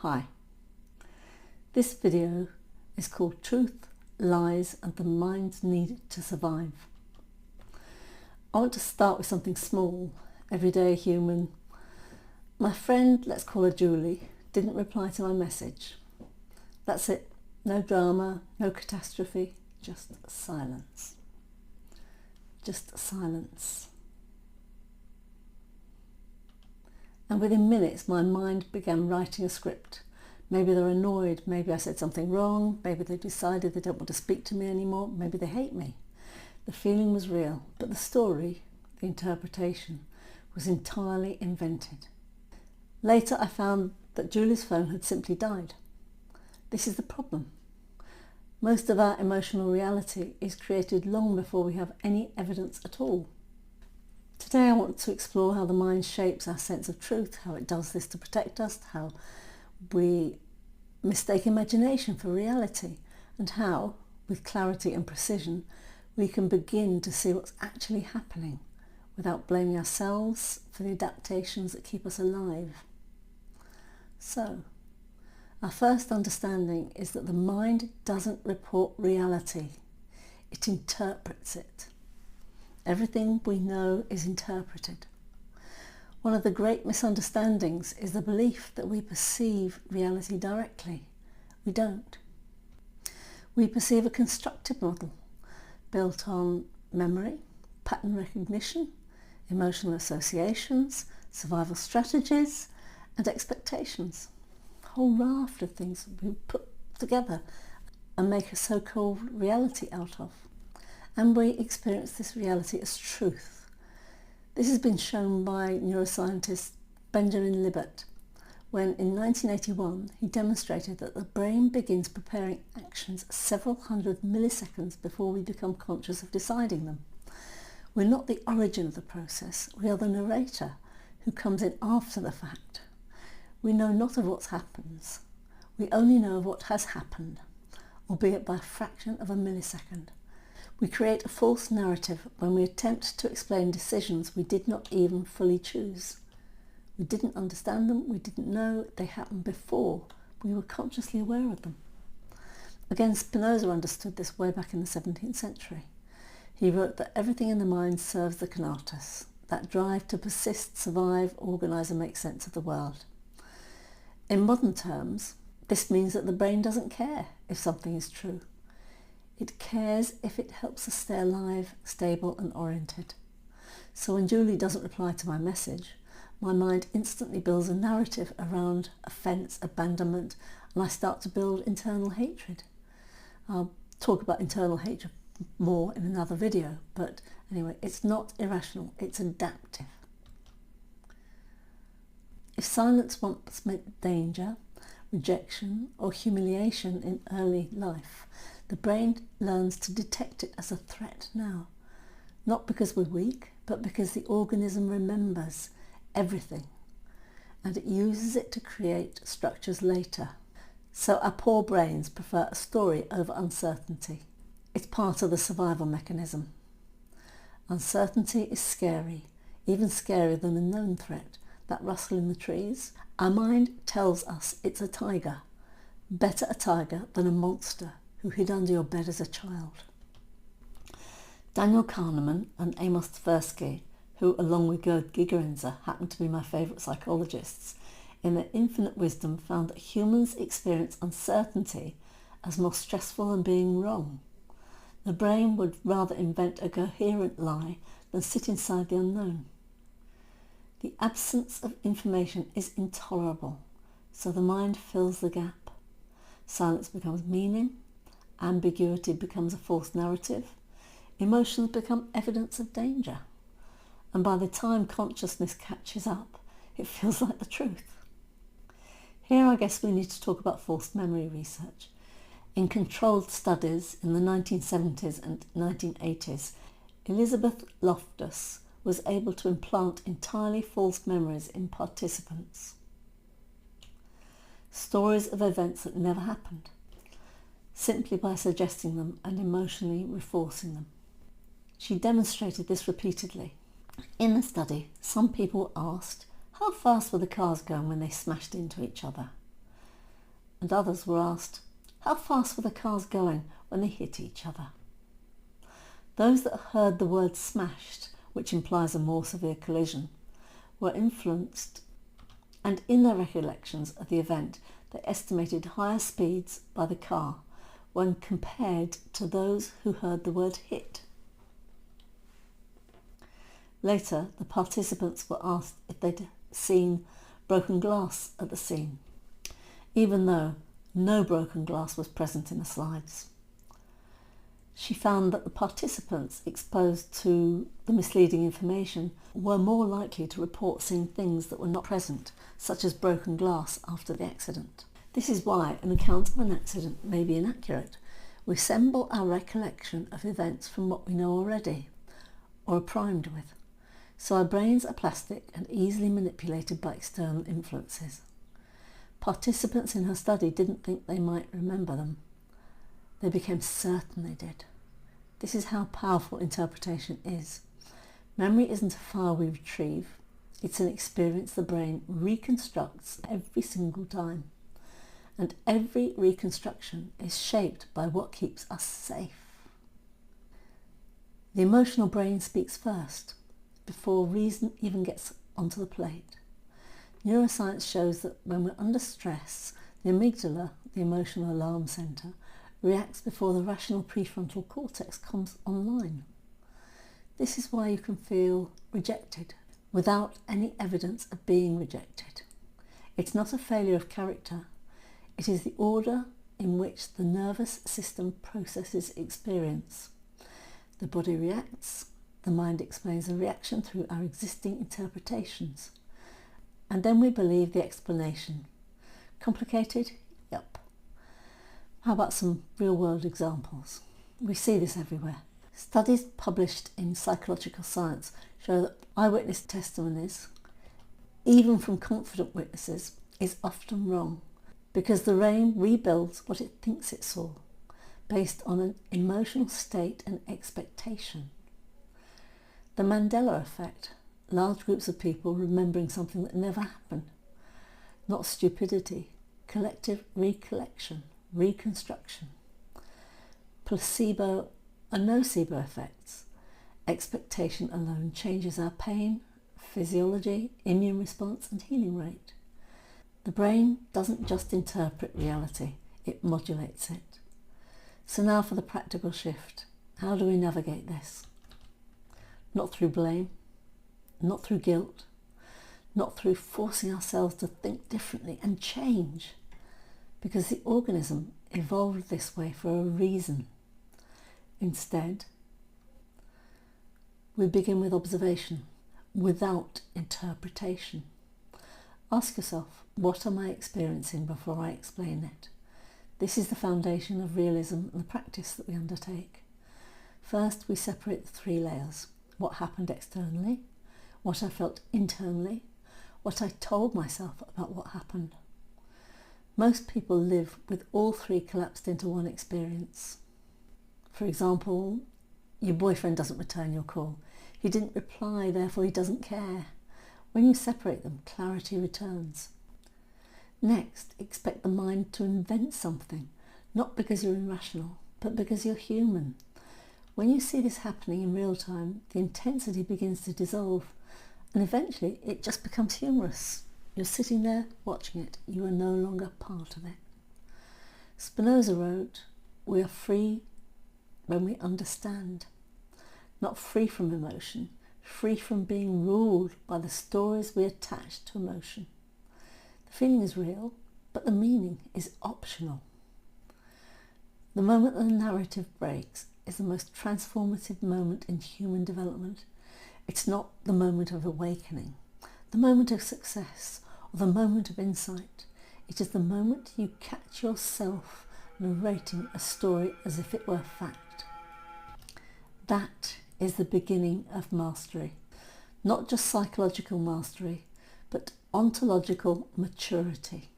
Hi. This video is called Truth, Lies and the Mind's Need to Survive. I want to start with something small, everyday human. My friend, let's call her Julie, didn't reply to my message. That's it. No drama, no catastrophe, just silence. Just silence. And within minutes my mind began writing a script. Maybe they're annoyed, maybe I said something wrong, maybe they decided they don't want to speak to me anymore, maybe they hate me. The feeling was real, but the story, the interpretation, was entirely invented. Later I found that Julie's phone had simply died. This is the problem. Most of our emotional reality is created long before we have any evidence at all. Today I want to explore how the mind shapes our sense of truth, how it does this to protect us, how we mistake imagination for reality, and how, with clarity and precision, we can begin to see what's actually happening without blaming ourselves for the adaptations that keep us alive. So, our first understanding is that the mind doesn't report reality, it interprets it. Everything we know is interpreted. One of the great misunderstandings is the belief that we perceive reality directly. We don't. We perceive a constructed model built on memory, pattern recognition, emotional associations, survival strategies, and expectations. A whole raft of things we put together and make a so-called reality out of. And we experience this reality as truth. This has been shown by neuroscientist Benjamin Libet, when in 1981 he demonstrated that the brain begins preparing actions several hundred milliseconds before we become conscious of deciding them. We're not the origin of the process, we are the narrator who comes in after the fact. We know not of what happens, we only know of what has happened, albeit by a fraction of a millisecond. We create a false narrative when we attempt to explain decisions we did not even fully choose. We didn't understand them, we didn't know they happened before we were consciously aware of them. Again, Spinoza understood this way back in the 17th century. He wrote that everything in the mind serves the conatus, that drive to persist, survive, organise and make sense of the world. In modern terms, this means that the brain doesn't care if something is true. It cares if it helps us stay alive, stable and oriented. So when Julie doesn't reply to my message, my mind instantly builds a narrative around offence, abandonment, and I start to build internal hatred. I'll talk about internal hatred more in another video, but anyway, it's not irrational, it's adaptive. If silence once meant danger, rejection or humiliation in early life, the brain learns to detect it as a threat now, not because we're weak, but because the organism remembers everything and it uses it to create structures later. So our poor brains prefer a story over uncertainty. It's part of the survival mechanism. Uncertainty is scary, even scarier than a known threat. That rustle in the trees, our mind tells us it's a tiger. Better a tiger than a monster who hid under your bed as a child. Daniel Kahneman and Amos Tversky, who along with Gerd Gigerenzer happen to be my favourite psychologists, in their infinite wisdom found that humans experience uncertainty as more stressful than being wrong. The brain would rather invent a coherent lie than sit inside the unknown. The absence of information is intolerable, so the mind fills the gap. Silence becomes meaning, ambiguity becomes a false narrative, emotions become evidence of danger, and by the time consciousness catches up, it feels like the truth. Here I guess we need to talk about forced memory research. In controlled studies in the 1970s and 1980s, Elizabeth Loftus was able to implant entirely false memories in participants. Stories of events that never happened, simply by suggesting them and emotionally reinforcing them. She demonstrated this repeatedly. In the study, some people were asked, how fast were the cars going when they smashed into each other? and others were asked, how fast were the cars going when they hit each other? Those that heard the word smashed, which implies a more severe collision, were influenced, and in their recollections of the event they estimated higher speeds by the car when compared to those who heard the word hit. Later, the participants were asked if they'd seen broken glass at the scene, even though no broken glass was present in the slides. She found that the participants exposed to the misleading information were more likely to report seeing things that were not present, such as broken glass after the accident. This is why an account of an accident may be inaccurate. We assemble our recollection of events from what we know already, or are primed with. So our brains are plastic and easily manipulated by external influences. Participants in her study didn't think they might remember them. They became certain they did. This is how powerful interpretation is. Memory isn't a file we retrieve. It's an experience the brain reconstructs every single time. And every reconstruction is shaped by what keeps us safe. The emotional brain speaks first, before reason even gets onto the plate. Neuroscience shows that when we're under stress, the amygdala, the emotional alarm centre, reacts before the rational prefrontal cortex comes online. This is why you can feel rejected without any evidence of being rejected. It's not a failure of character. It is the order in which the nervous system processes experience. The body reacts, the mind explains the reaction through our existing interpretations. And then we believe the explanation. Complicated? Yup. How about some real-world examples? We see this everywhere. Studies published in Psychological Science show that eyewitness testimonies, even from confident witnesses, is often wrong because the brain rebuilds what it thinks it saw based on an emotional state and expectation. The Mandela effect, large groups of people remembering something that never happened. Not stupidity, collective recollection, reconstruction. Placebo and nocebo effects. Expectation alone changes our pain, physiology, immune response and healing rate. The brain doesn't just interpret reality, it modulates it. So now for the practical shift. How do we navigate this? Not through blame, not through guilt, not through forcing ourselves to think differently and change, because the organism evolved this way for a reason. Instead, we begin with observation, without interpretation. Ask yourself, what am I experiencing before I explain it? This is the foundation of realism and the practice that we undertake. First, we separate the three layers. What happened externally, what I felt internally, what I told myself about what happened. Most people live with all three collapsed into one experience. For example, your boyfriend doesn't return your call. He didn't reply, therefore he doesn't care. When you separate them, clarity returns. Next, expect the mind to invent something, not because you're irrational, but because you're human. When you see this happening in real time, the intensity begins to dissolve, and eventually it just becomes humorous. You're sitting there watching it. You are no longer part of it. Spinoza wrote, "We are free when we understand." Not free from emotion, free from being ruled by the stories we attach to emotion. The feeling is real, but the meaning is optional. The moment the narrative breaks is the most transformative moment in human development. It's not the moment of awakening, the moment of success, or the moment of insight. It is the moment you catch yourself narrating a story as if it were fact. That is the beginning of mastery. Not just psychological mastery, but ontological maturity.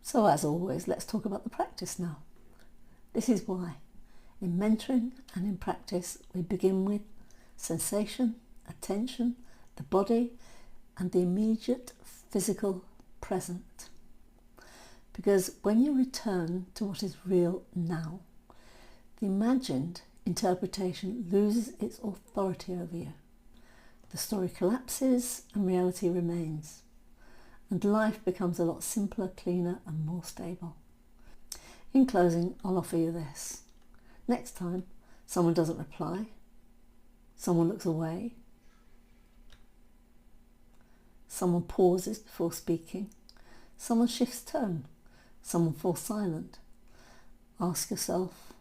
So as always, let's talk about the practice now. This is why. In mentoring and in practice, we begin with sensation, attention, the body, and the immediate physical present. Because when you return to what is real now, the imagined interpretation loses its authority over you. The story collapses and reality remains. And life becomes a lot simpler, cleaner and more stable. In closing, I'll offer you this. Next time someone doesn't reply, someone looks away, someone pauses before speaking, someone shifts tone, someone falls silent, ask yourself,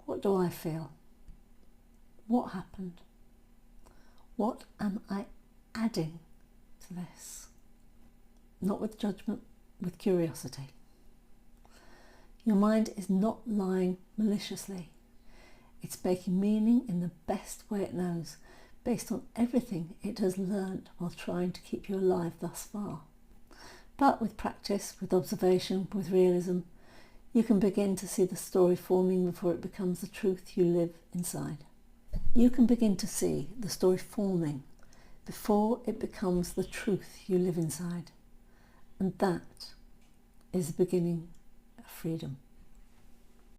what do I feel? What happened? What am I adding to this? Not with judgment, with curiosity. Your mind is not lying maliciously. It's making meaning in the best way it knows, based on everything it has learned while trying to keep you alive thus far. But with practice, with observation, with realism, you can begin to see the story forming before it becomes the truth you live inside. You can begin to see the story forming before it becomes the truth you live inside. And that is the beginning of freedom.